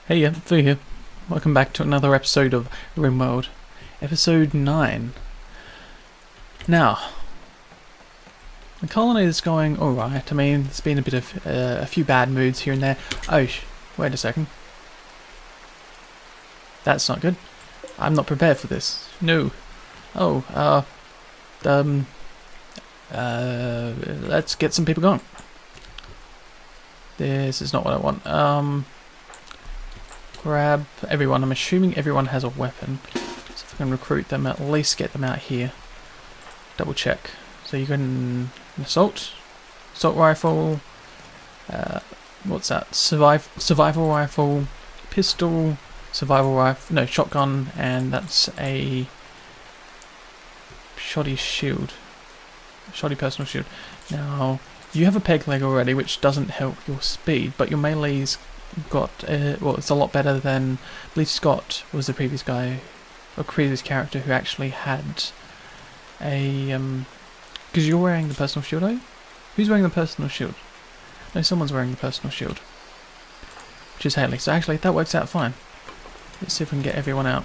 Hey, yeah, Vu here. Welcome back to another episode of RimWorld, episode 9. Now, the colony is going alright. I mean, there's been a bit of a few bad moods here and there. Oh, wait a second. That's not good. I'm not prepared for this. No. Oh, let's get some people going. This is not what I want. Grab everyone. I'm assuming everyone has a weapon. So if I can recruit them, at least get them out here. Double check. So you can assault rifle. What's that? Survival rifle, pistol, survival rifle. No, shotgun, and that's a shoddy shield. Shoddy personal shield. Now you have a peg leg already, which doesn't help your speed, but your melee's got well, it's a lot better than, I believe Scot was the previous guy, or previous character who actually had a because you're wearing the personal shield, are you? Who's wearing the personal shield? No, someone's wearing the personal shield, which is Haley. So actually that works out fine. Let's see if we can get everyone out.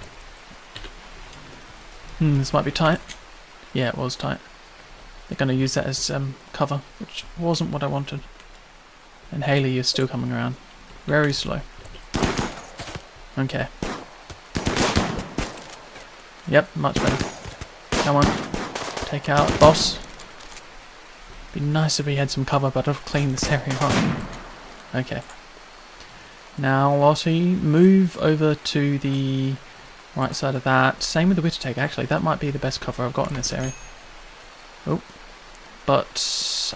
This might be tight. Yeah, it was tight. They're going to use that as cover, which wasn't what I wanted. And Haley is still coming around. Very slow. Okay. Yep, much better. Come on. Take out boss. Be nice if he had some cover, but I've cleaned this area up. Okay. Now, Lottie, move over to the right side of that. Same with the Witter Take, actually. That might be the best cover I've got in this area. Oh. But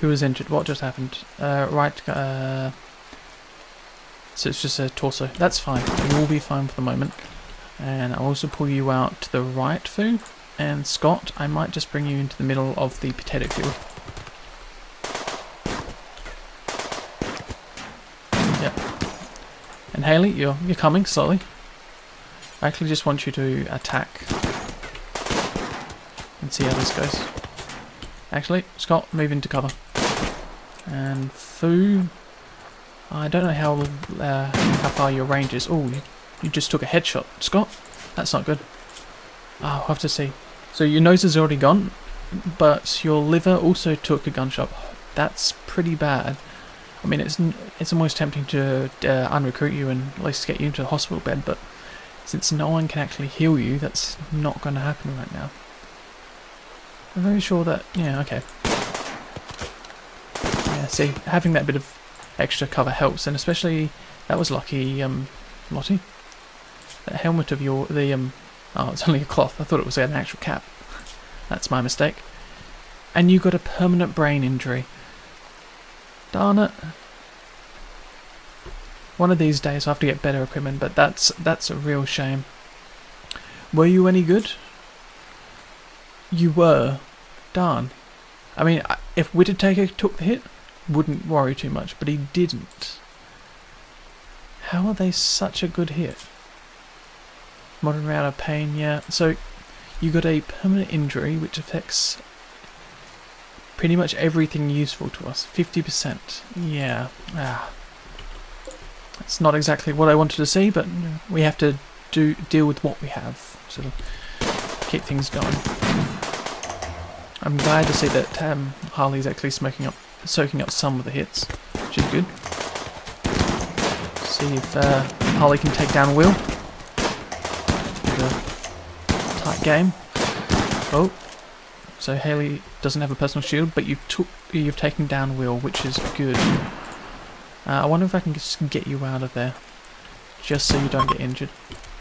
who was injured? What just happened? So it's just a torso. That's fine. You will be fine for the moment. And I'll also pull you out to the right, Fu. And Scot, I might just bring you into the middle of the potato field. Yep. And Haley, you're coming slowly. I actually just want you to attack and see how this goes. Actually, Scot, move into cover. And Fu, I don't know how far your range is. Oh, you just took a headshot, Scot. That's not good. Oh, I'll have to see. So your nose is already gone, but your liver also took a gunshot. That's pretty bad. I mean, it's almost tempting to unrecruit you and at least get you into a hospital bed, but since no one can actually heal you, that's not going to happen right now. I'm very sure that, yeah, okay. Yeah, see, having that bit of extra cover helps, and especially, that was lucky, Lottie. That helmet of oh, it's only a cloth. I thought it was an actual cap. That's my mistake. And you got a permanent brain injury. Darn it. One of these days I have to get better equipment, but that's a real shame. Were you any good? You were. Darn. I mean, if Witter Taker took the hit, wouldn't worry too much, but he didn't. How are they such a good hit? Modern round of pain, yeah. So, you got a permanent injury which affects pretty much everything useful to us. 50%. Yeah. That's not exactly what I wanted to see, but we have to deal with what we have. Sort of keep things going. I'm glad to see that Harley's actually soaking up some of the hits, which is good. See if Harley can take down Will. Tight game. Oh, so Haley doesn't have a personal shield, but you've taken down Will, which is good. I wonder if I can just get you out of there, just so you don't get injured.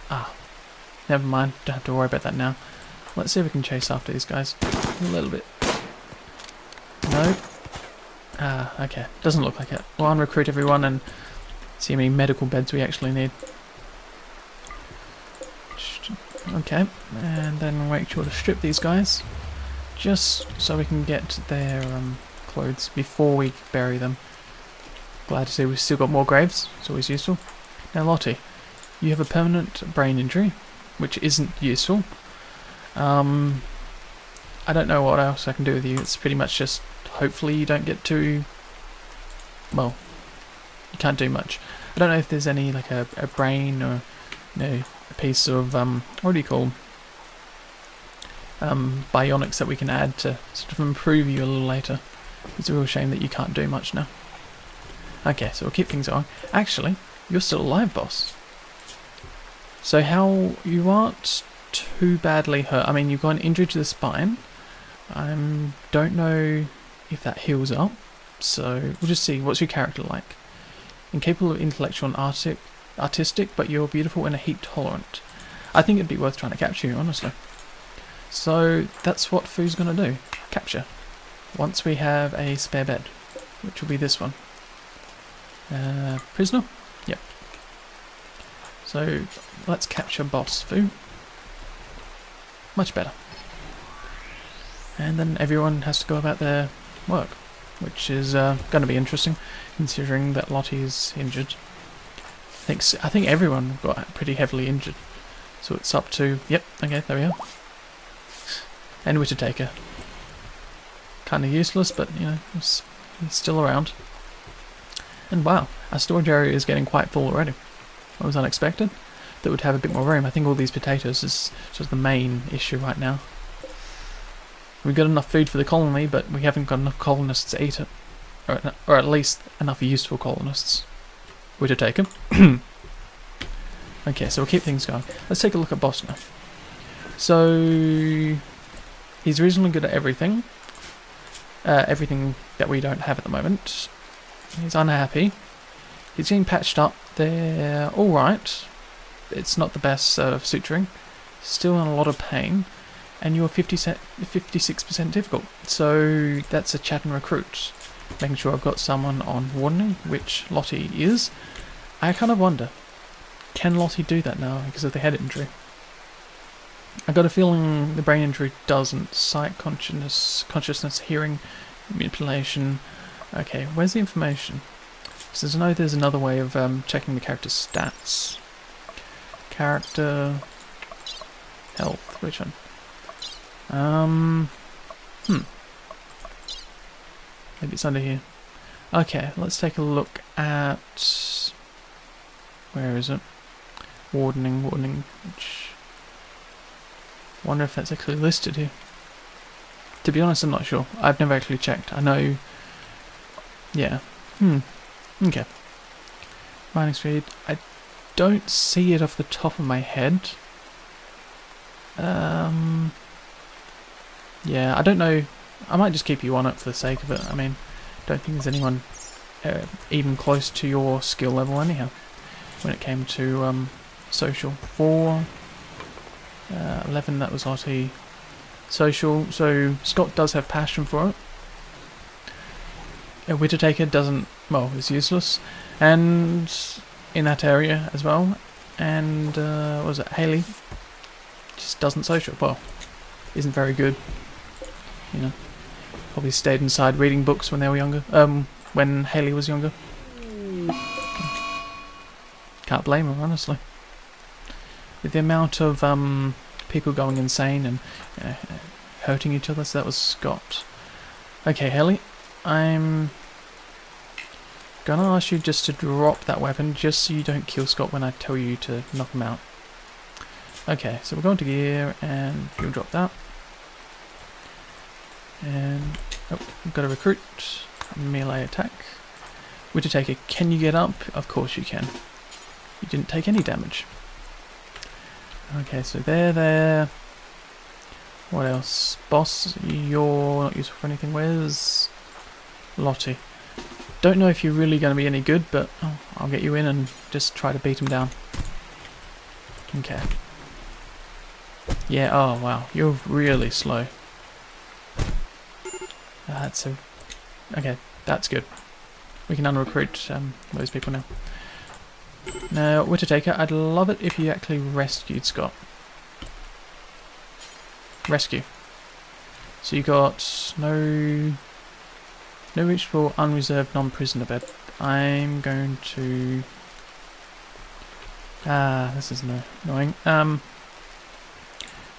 Ah, never mind. Don't have to worry about that now. Let's see if we can chase after these guys a little bit. No. Okay. Doesn't look like it. We'll unrecruit everyone and see how many medical beds we actually need. Okay, and then we'll make sure to strip these guys, just so we can get their clothes before we bury them. Glad to see we've still got more graves, it's always useful. Now Lottie, you have a permanent brain injury, which isn't useful. I don't know what else I can do with you. It's pretty much just hopefully you don't get too, well, you can't do much. I don't know if there's any, like a brain or, you know, a piece of, what do you call, bionics that we can add to sort of improve you a little later. It's a real shame that you can't do much now. Okay, so we'll keep things going. Actually, you're still alive, boss. So how, you aren't too badly hurt. I mean, you've got an injury to the spine. I don't know if that heals up. So we'll just see. What's your character like? Incapable of intellectual and artistic, but you're beautiful and heat tolerant. I think it'd be worth trying to capture you, honestly. So that's what Foo's gonna do. Capture. Once we have a spare bed, which will be this one. Prisoner? Yep. So let's capture boss Foo. Much better. And then everyone has to go about their work, which is going to be interesting, considering that Lottie's injured. I think everyone got pretty heavily injured, so it's up to, yep, okay, there we are. And Witter Taker. Kind of useless, but you know, he's still around. And wow, our storage area is getting quite full already. That was unexpected. That would have a bit more room. I think all these potatoes is just the main issue right now. We've got enough food for the colony, but we haven't got enough colonists to eat it. Or at least enough useful colonists. Witter Taker. Okay, so we'll keep things going. Let's take a look at boss now. So he's reasonably good at everything. Everything that we don't have at the moment. He's unhappy. He's getting patched up. They're alright. It's not the best suturing. Still in a lot of pain. And you're 56% difficult. So that's a chat and recruit. Making sure I've got someone on warning, which Lottie is. I kind of wonder, can Lottie do that now because of the head injury? I got a feeling the brain injury doesn't. Sight, consciousness, hearing, manipulation. Okay, where's the information? So I know there's another way of checking the character's stats. Character, health, which one? Maybe it's under here. Okay, let's take a look at, where is it? Wardening, which, wonder if that's actually listed here. To be honest, I'm not sure. I've never actually checked. I know, yeah. Okay. Mining speed. I don't see it off the top of my head. Yeah, I don't know. I might just keep you on it for the sake of it. I mean, don't think there's anyone even close to your skill level anyhow. When it came to social. 4, 11, that was Lottie. Social, so Scot does have passion for it. A Witter Taker doesn't, well, is useless. And in that area as well. And, what was it, Haley? Just doesn't social. Well, isn't very good. You know, probably stayed inside reading books when they were younger. When Haley was younger. Can't blame her, honestly. With the amount of people going insane and hurting each other, so that was Scot. Okay, Haley, I'm gonna ask you just to drop that weapon, just so you don't kill Scot when I tell you to knock him out. Okay, so we're going to gear, and you'll drop that. And, oh, we've got a recruit, a melee attack. Witter Taker, can you get up? Of course you can. You didn't take any damage. Okay, so there. What else? Boss, you're not useful for anything. Where's Lottie? Don't know if you're really going to be any good, but I'll get you in and just try to beat him down. Okay. Yeah, oh wow, you're really slow. Okay, that's good. We can unrecruit those people now. Now, Witter Taker, I'd love it if you actually rescued Scot. Rescue. So you got no reachable, unreserved, non-prisoner bed. I'm going to... this is annoying.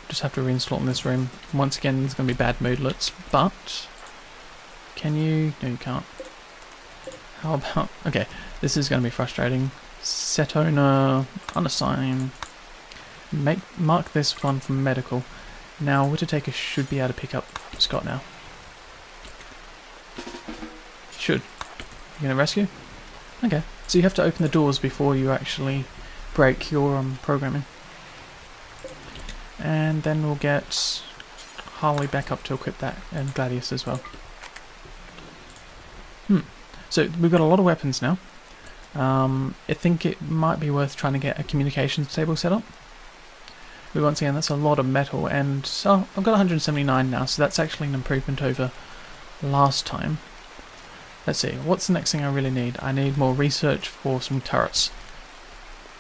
Just have to reinstall in this room. Once again, there's going to be bad moodlets, but... Can you? No, you can't. How about... Okay, this is going to be frustrating. Set owner, unassign. Mark this one for medical. Now, Whittaker should be able to pick up Scott now. Should. You gonna rescue? Okay. So you have to open the doors before you actually break your programming. And then we'll get Harley back up to equip that, and Gladius as well. So we've got a lot of weapons now. I think it might be worth trying to get a communications table set up. But once again, that's a lot of metal, and so I've got 179 now, so that's actually an improvement over last time. Let's see, what's the next thing I really need? I need more research for some turrets.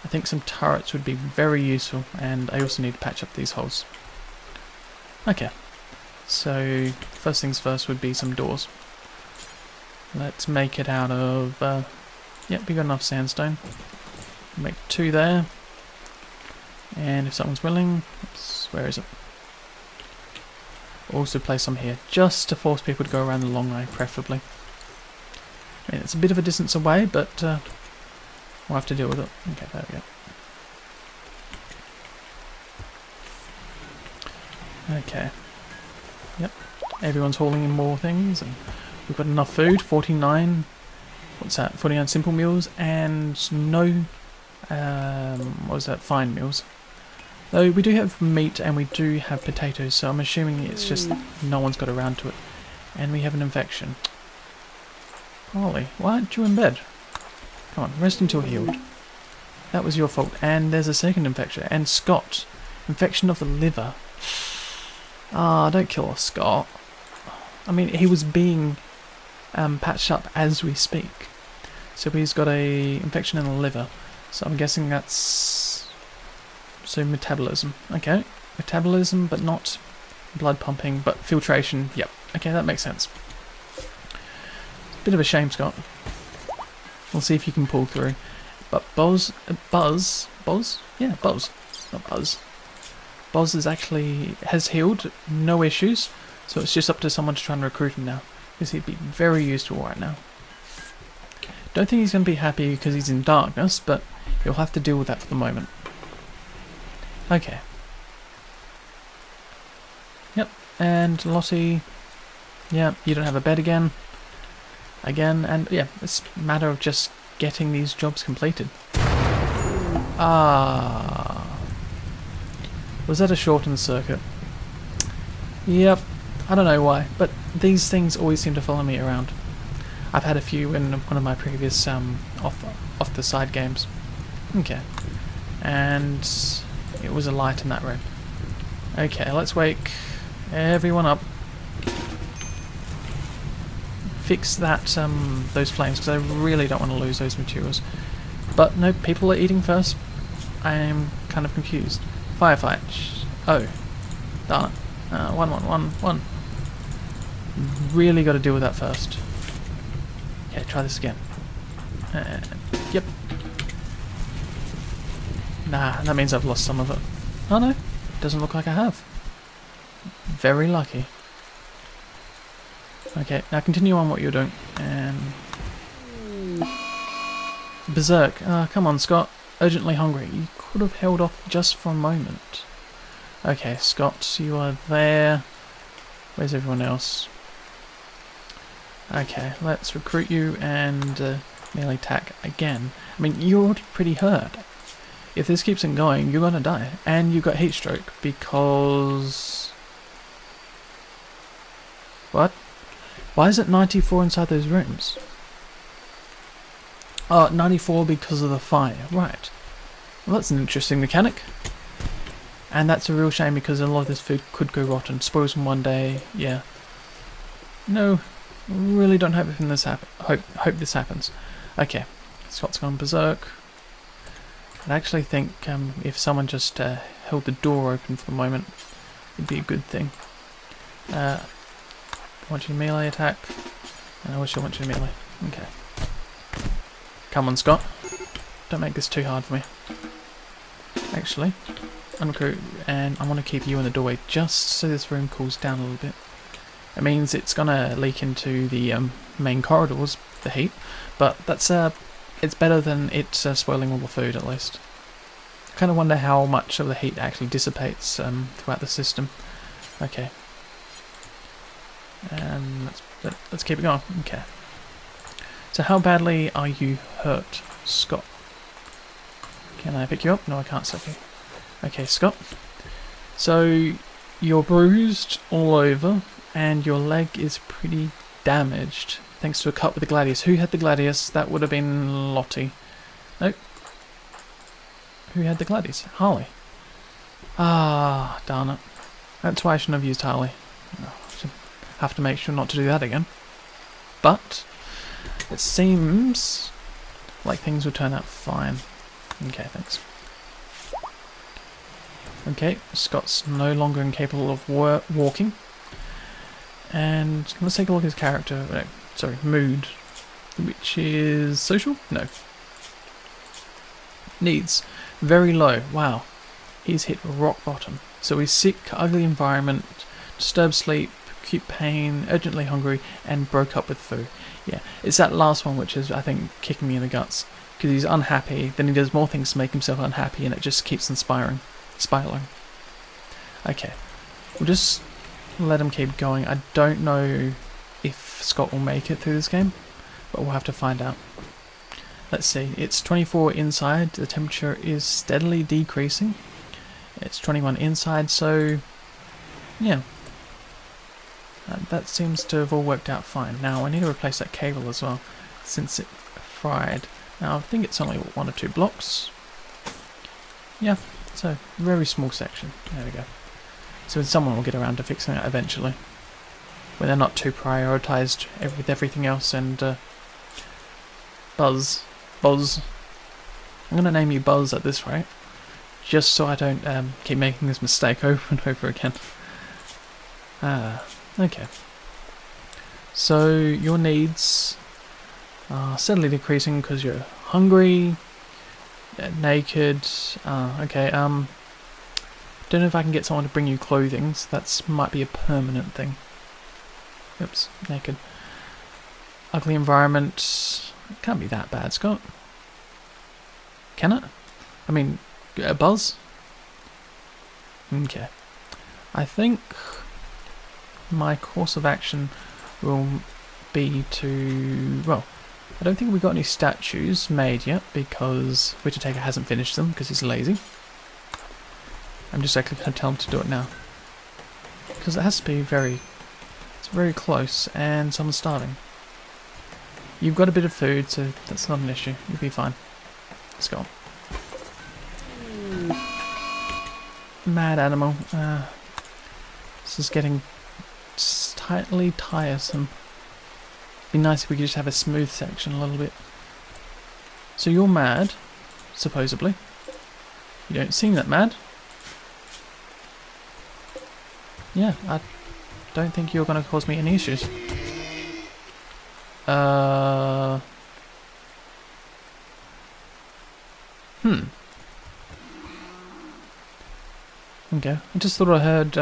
I think some turrets would be very useful, and I also need to patch up these holes. Okay, so first things first would be some doors. Let's make it out of, yep, we got enough sandstone. Make 2 there. And if someone's willing, where is it? Also place some here, just to force people to go around the long way, preferably. I mean, it's a bit of a distance away, but we'll have to deal with it. Okay, there we go. Okay. Yep, everyone's hauling in more things, and we've got enough food, 49, what's that, 49 simple meals, and no, what was that, fine meals. Though we do have meat and we do have potatoes, so I'm assuming it's just no one's got around to it. And we have an infection. Holly, why aren't you in bed? Come on, rest until healed. That was your fault. And there's a second infection. And Scot, infection of the liver. Ah, don't kill us, Scot. I mean, he was being patched up as we speak. So he's got a infection in the liver. So I'm guessing that's... So metabolism. Okay, metabolism, but not blood pumping, but filtration. Yep, okay, that makes sense. Bit of a shame, Scott. We'll see if you can pull through. But Buzz, yeah, Buzz, not Buzz. Buzz is actually has healed, no issues. So it's just up to someone to try and recruit him now, because he'd be very useful right now. Don't think he's going to be happy because he's in darkness, but he'll have to deal with that for the moment. Okay. Yep, and Lottie, yeah, you don't have a bed again, and yeah, it's a matter of just getting these jobs completed. Ah, was that a shortened circuit? Yep, I don't know why, but these things always seem to follow me around. I've had a few in one of my previous off the side games. Okay, and it was a light in that room. Okay, let's wake everyone up. Fix that those flames, because I really don't want to lose those materials. But no, people are eating first. I am kind of confused. Firefight. Oh, darn it. 1. Really got to deal with that first. Okay, try this again. Yep. Nah, that means I've lost some of it. Oh no, doesn't look like I have. Very lucky. Okay, now continue on what you're doing. And Berserk. Come on, Scott. Urgently hungry. You could have held off just for a moment. Okay, Scott, you are there. Where's everyone else? Okay, let's recruit you and melee attack again. I mean, you're already pretty hurt. If this keeps on going, you're gonna die. And you've got heat stroke because... What? Why is it 94 inside those rooms? Oh, 94 because of the fire. Right. Well, that's an interesting mechanic. And that's a real shame because a lot of this food could go rotten. Spoils in one day. Yeah. No. Really don't hope this hope this happens. Okay. Scott's gone berserk. I actually think if someone just held the door open for the moment, it'd be a good thing. I want you to melee attack. And I wish I want you to melee. Okay. Come on, Scott. Don't make this too hard for me. Actually, uncrew, and I want to keep you in the doorway just so this room cools down a little bit. It means it's gonna leak into the main corridors, the heat, but that's it's better than it spoiling all the food, at least. I kind of wonder how much of the heat actually dissipates throughout the system. Okay. And let's keep it going. Okay. So how badly are you hurt, Scott? Can I pick you up? No, I can't stop you. Okay, Scott. So you're bruised all over and your leg is pretty damaged thanks to a cut with the gladius. Who had the gladius? That would have been Lottie. Nope. Who had the gladius? Harley. Ah, darn it. That's why I shouldn't have used Harley. I should have to make sure not to do that again. But it seems like things will turn out fine. Okay, thanks. Okay, Scott's no longer incapable of walking. And let's take a look at his character. No, sorry, mood. Which is social? No. Needs. Very low. Wow. He's hit rock bottom. So he's sick, ugly environment, disturbed sleep, acute pain, urgently hungry, and broke up with food. Yeah, it's that last one which is, I think, kicking me in the guts. Because he's unhappy, then he does more things to make himself unhappy, and it just keeps spiraling. Okay, we'll just let him keep going. I don't know if Scott will make it through this game, but we'll have to find out. Let's see, it's 24 inside, the temperature is steadily decreasing. It's 21 inside, so yeah. That seems to have all worked out fine. Now I need to replace that cable as well, since it fried. Now I think it's only 1 or 2 blocks. Yeah, so very small section. There we go. So someone will get around to fixing that eventually, when they're not too prioritised with everything else. And Buzz. I'm going to name you Buzz at this rate, just so I don't keep making this mistake over and over again. Okay. So your needs are steadily decreasing because you're hungry, naked. Okay. Don't know if I can get someone to bring you clothing. So that might be a permanent thing. Oops, naked. Ugly environment. It can't be that bad, Scott. Can it? I mean, Buzz? Okay. I think my course of action will be to... Well, I don't think we've got any statues made yet because Witcher Taker hasn't finished them because he's lazy. I'm just actually going to tell him to do it now. Because it has to be very... It's very close and someone's starving. You've got a bit of food, so that's not an issue. You'll be fine. Let's go. Mad animal. This is getting slightly tiresome. Be nice if we could just have a smooth section a little bit. So you're mad, supposedly. You don't seem that mad. Yeah, I don't think you're going to cause me any issues. Okay, I just thought I heard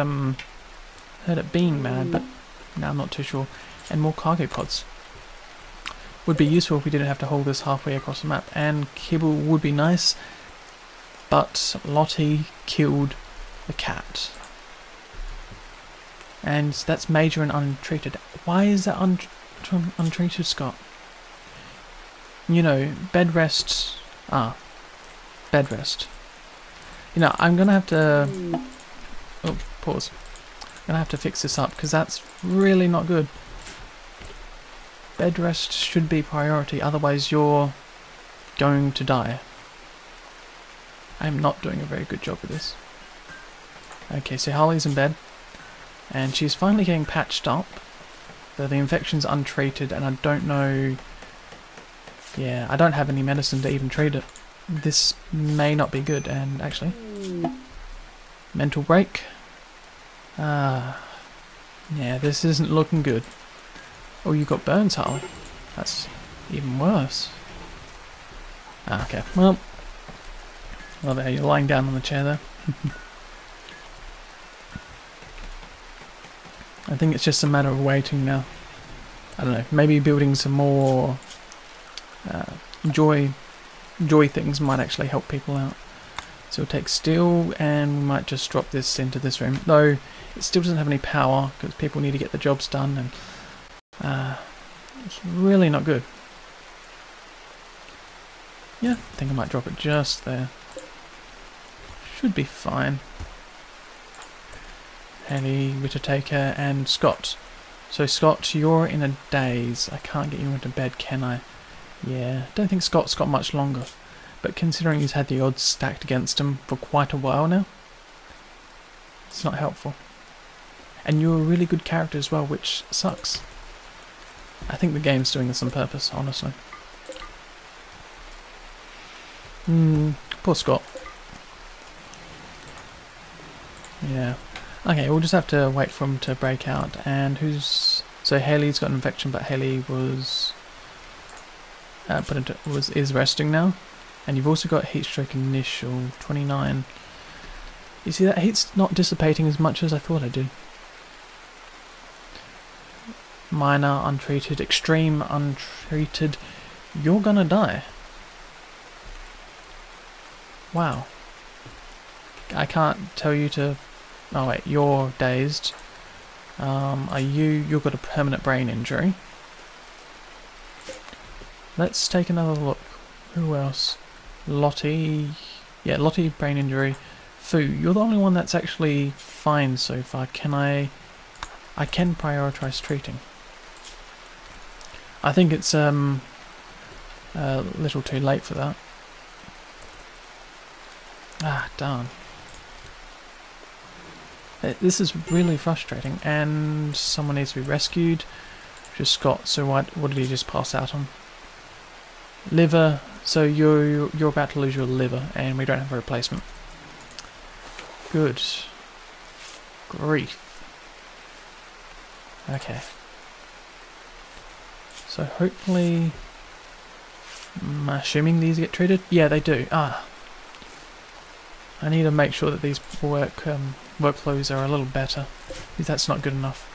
it being mad, but now I'm not too sure. And more cargo pods. Would be useful if we didn't have to hold this halfway across the map. And kibble would be nice, but Lottie killed the cat. And that's major and untreated. Why is that untreated, Scott? You know, bed rest. Bed rest. You know, I'm gonna have to... Oh, pause. I'm gonna have to fix this up because that's really not good. Bed rest should be priority, otherwise you're going to die. I'm not doing a very good job with this. Okay, so Harley's in bed. And she's finally getting patched up. Though the infection's untreated and I don't know... Yeah, I don't have any medicine to even treat it. This may not be good, and actually... Mental break. Yeah, this isn't looking good. Oh, you got burns, Harley. That's even worse. Okay, well... Well, there, you're lying down on the chair there. I think it's just a matter of waiting now. I don't know, maybe building some more joy things might actually help people out. So we'll take steel, and we might just drop this into this room. Though it still doesn't have any power because people need to get the jobs done, and it's really not good. Yeah, I think I might drop it just there. Should be fine. Haley, Whittaker, and Scot. So Scot, you're in a daze. I can't get you into bed, can I? Yeah, don't think Scot's got much longer. But considering he's had the odds stacked against him for quite a while now, it's not helpful. And you're a really good character as well, which sucks. I think the game's doing this on purpose, honestly. Poor Scot. Yeah. Okay, we'll just have to wait for him to break out. And who's... So Haley's got an infection, but Haley was... is resting now. And you've also got heat stroke initial, 29. You see that heat's not dissipating as much as I thought it did. Minor, untreated, extreme, untreated. You're gonna die. Wow. I can't tell you to... Oh wait, you're dazed. You've got a permanent brain injury. Let's take another look. Who else? Lottie. Yeah, Lottie, brain injury. Fu, you're the only one that's actually fine so far. I can prioritize treating. I think it's a little too late for that. Ah, darn. This is really frustrating, and someone needs to be rescued. Which is Scot. So what did he just pass out on? Liver. So you're about to lose your liver, and we don't have a replacement. Good grief. Okay. So hopefully, I'm assuming these get treated. Yeah, they do. Ah. I need to make sure that these workflows are a little better, because that's not good enough.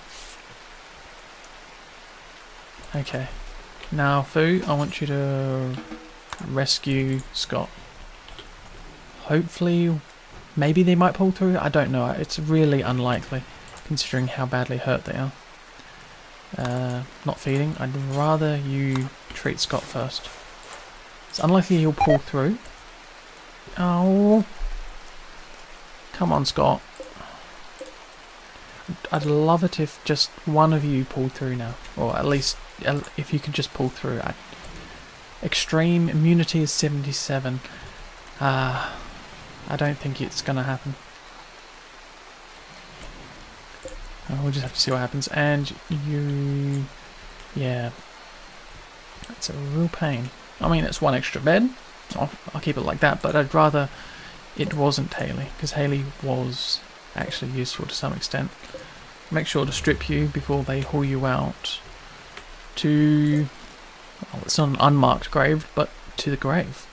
Okay. Now, Fu, I want you to rescue Scot. Hopefully, maybe they might pull through. I don't know. It's really unlikely, considering how badly hurt they are. Not feeding. I'd rather you treat Scot first. It's unlikely he'll pull through. Oh. Come on, Scot. I'd love it if just one of you pulled through now. Or at least if you could just pull through. Extreme immunity is 77. I don't think it's going to happen. We'll just have to see what happens. And you... Yeah. It's a real pain. I mean, it's one extra bed. I'll keep it like that, but I'd rather it wasn't Haley, because Haley was actually useful to some extent. Make sure to strip you before they haul you out to... Well, it's not an unmarked grave, but to the grave.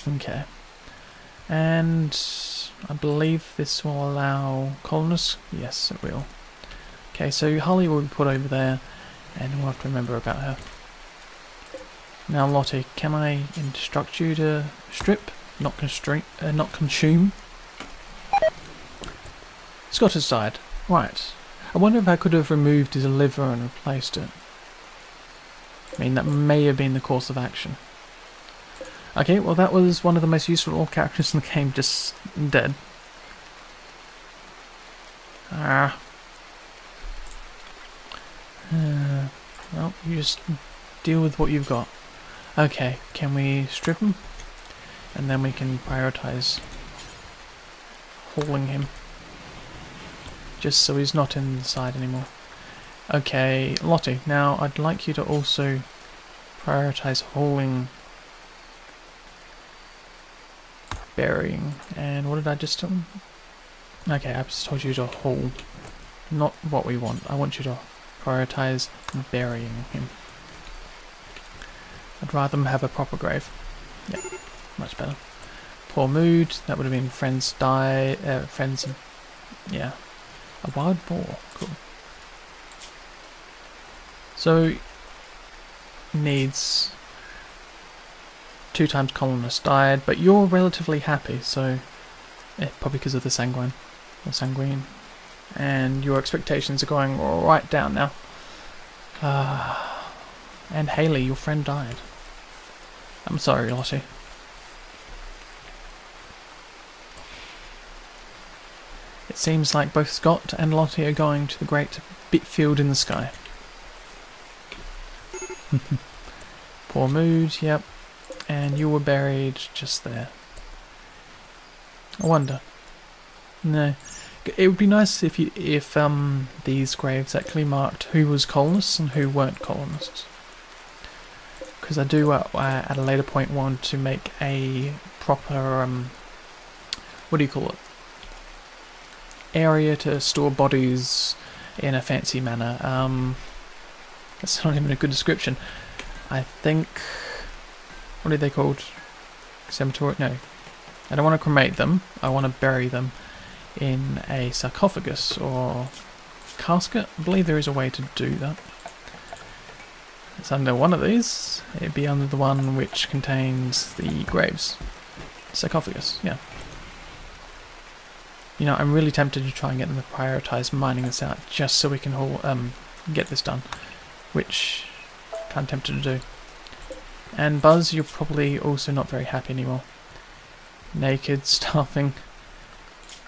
Okay. And I believe this will allow colonists. Yes, it will. Okay, so Holly will be put over there, and we'll have to remember about her. Now, Lottie, can I instruct you to strip, not consume? Scot has died. Right. I wonder if I could have removed his liver and replaced it. I mean, that may have been the course of action. Okay, well that was one of the most useful characters in the game just dead. Well, you just deal with what you've got. Okay, can we strip him? And then we can prioritize hauling him. Just so he's not inside anymore. Okay, Lottie, now I'd like you to also prioritize hauling, burying, and what did I just tell him? Okay, I just told you to haul, not what we want. I want you to prioritize burying him. I'd rather them have a proper grave. Yeah, much better. Poor mood, that would have been friends die, friends, yeah. A wild boar, cool. So, needs 2 times colonists died, but you're relatively happy, so probably because of the sanguine, or sanguine, and your expectations are going right down now. And Haley, your friend, died. I'm sorry, Lottie. It seems like both Scot and Lottie are going to the great Bitfield in the sky. Poor mood, yep. And you were buried just there. I wonder. No. It would be nice if these graves actually marked who was colonists and who weren't colonists. Because I do at a later point want to make a proper what do you call it? Area to store bodies in a fancy manner. That's not even a good description. I think, what are they called? Crematory? No, I don't want to cremate them. I want to bury them in a sarcophagus or casket. I believe there is a way to do that. It's under one of these. It'd be under the one which contains the graves. Sarcophagus, yeah. You know, I'm really tempted to try and get them to prioritise mining this out just so we can get this done, which I'm kind of tempted to do. And Buzz, you're probably also not very happy anymore. Naked, starving.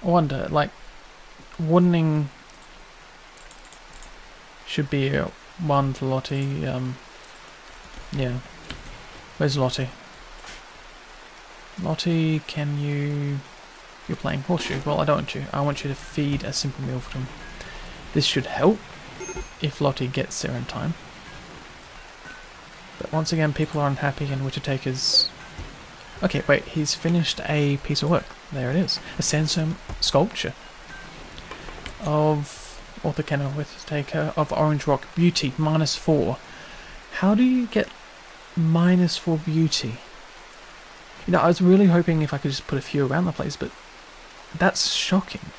I wonder, like, woodening should be one for Lottie. Yeah. Where's Lottie? Lottie, can you... You're playing horseshoe. Well, I don't want you. I want you to feed a simple meal for them. This should help if Lottie gets there in time. But once again, people are unhappy and Wittertaker's... Okay, wait, he's finished a piece of work. There it is. A sandstone sculpture of author Kenneth Wittertaker of Orange Rock. Beauty, -4. How do you get -4 beauty? You know, I was really hoping if I could just put a few around the place, but that's shocking.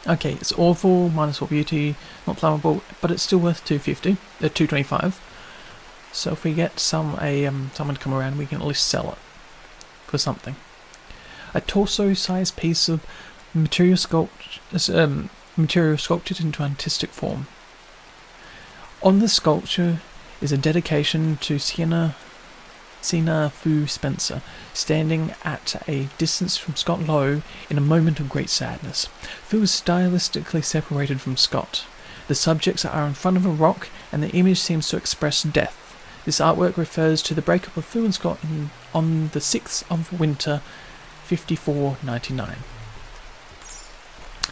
Okay, it's awful, -4 beauty, not flammable, but it's still worth 225. So if we get someone to come around, we can at least sell it for something. A torso-sized piece of material sculptured into artistic form. On the sculpture is a dedication to Sina Fu Spencer, standing at a distance from Scot Lowe in a moment of great sadness. Fu is stylistically separated from Scot. The subjects are in front of a rock, and the image seems to express death. This artwork refers to the breakup of Fu and Scot on the 6th of winter, 5499.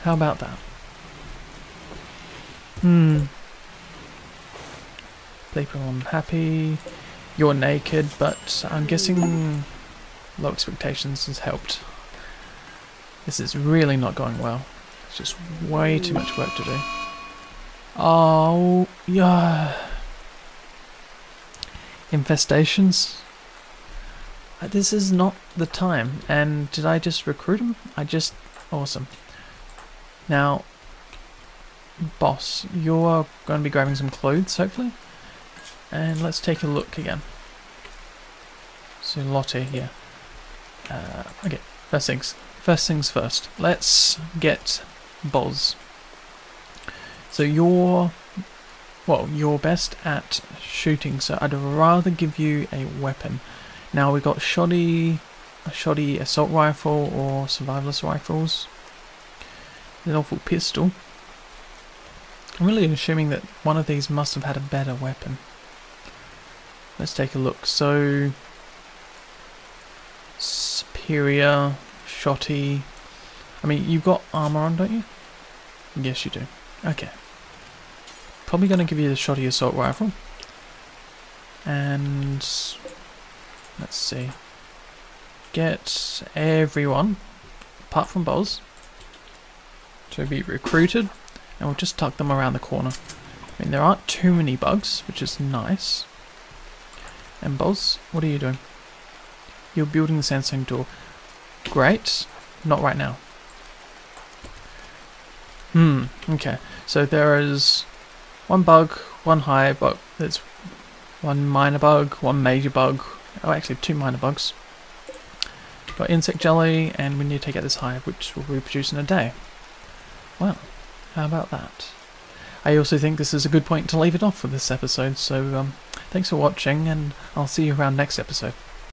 How about that? People are unhappy. You're naked, but I'm guessing low expectations has helped. This is really not going well. It's just way too much work to do. Oh, yeah. Infestations? This is not the time. And did I just recruit them? Awesome. Now, boss, you're going to be grabbing some clothes, hopefully. And let's take a look again. So Lottie here. Okay, first things first. Let's get Boz. So you're best at shooting, so I'd rather give you a weapon. Now we got a shoddy assault rifle or survivalist rifles. An awful pistol. I'm really assuming that one of these must have had a better weapon. Let's take a look. So, superior, shotty. I mean, you've got armor on, don't you? Yes, you do. Okay. Probably going to give you the shotty assault rifle. And let's see. Get everyone, apart from Boz, to be recruited, and we'll just tuck them around the corner. I mean, there aren't too many bugs, which is nice. And Boz, what are you doing? You're building the sandstone door. Great. Not right now. Okay. So there is one bug, one high bug. There's one minor bug, one major bug, Oh, actually 2 minor bugs. Got insect jelly, and we need to take out this hive, which will reproduce in a day. Well, how about that? I also think this is a good point to leave it off for this episode, so thanks for watching, and I'll see you around next episode.